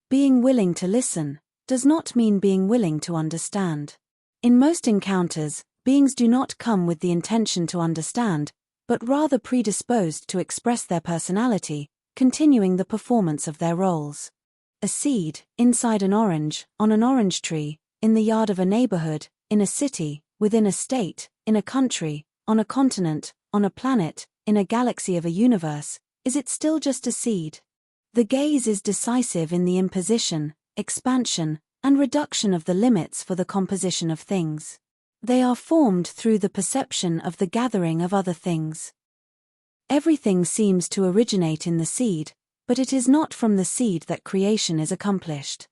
being willing to listen does not mean being willing to understand. In most encounters, beings do not come with the intention to understand, but rather predisposed to express their personality, continuing the performance of their roles. A seed, inside an orange, on an orange tree, in the yard of a neighborhood, in a city, within a state, in a country, on a continent, on a planet, in a galaxy of a universe, is it still just a seed? The gaze is decisive in the imposition, expansion, and reduction of the limits for the composition of things. They are formed through the perception of the gathering of other things. Everything seems to originate in the seed, but it is not from the seed that creation is accomplished.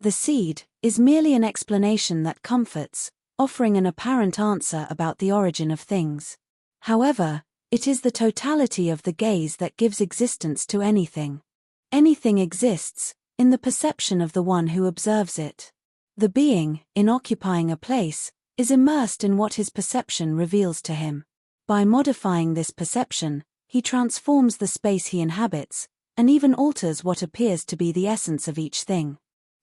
The seed is merely an explanation that comforts, offering an apparent answer about the origin of things. However, it is the totality of the gaze that gives existence to anything. Anything exists in the perception of the one who observes it. The being, in occupying a place, is immersed in what his perception reveals to him. By modifying this perception, he transforms the space he inhabits, and even alters what appears to be the essence of each thing.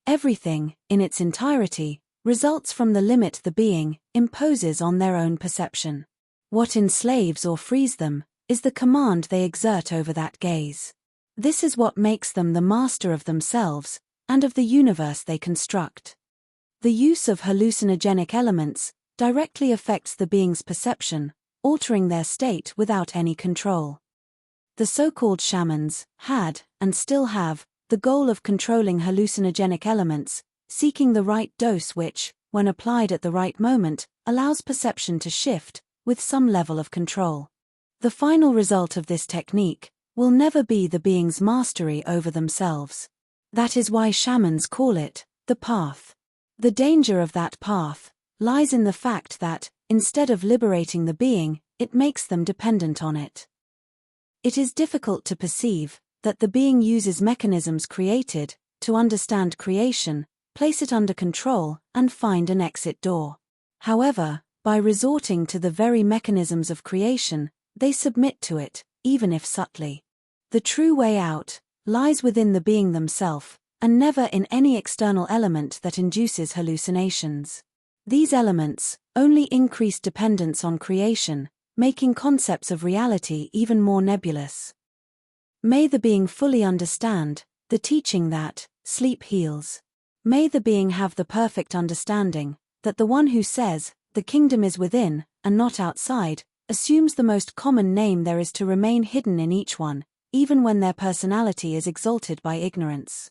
Everything, in its entirety, results from the limit the being imposes on their own perception. What enslaves or frees them is the command they exert over that gaze. This is what makes them the master of themselves and of the universe they construct. The use of hallucinogenic elements directly affects the being's perception, altering their state without any control. The so-called shamans had, and still have, the goal of controlling hallucinogenic elements, seeking the right dose which, when applied at the right moment, allows perception to shift, with some level of control. The final result of this technique will never be the being's mastery over themselves. That is why shamans call it the path. The danger of that path lies in the fact that, instead of liberating the being, it makes them dependent on it. It is difficult to perceive that the being uses mechanisms created to understand creation, place it under control, and find an exit door. However, by resorting to the very mechanisms of creation, they submit to it, even if subtly. The true way out lies within the being themselves, and never in any external element that induces hallucinations. These elements only increase dependence on creation, making concepts of reality even more nebulous. May the being fully understand the teaching that sleep heals. May the being have the perfect understanding that the one who says, "The kingdom is within, and not outside," assumes the most common name there is to remain hidden in each one, even when their personality is exalted by ignorance.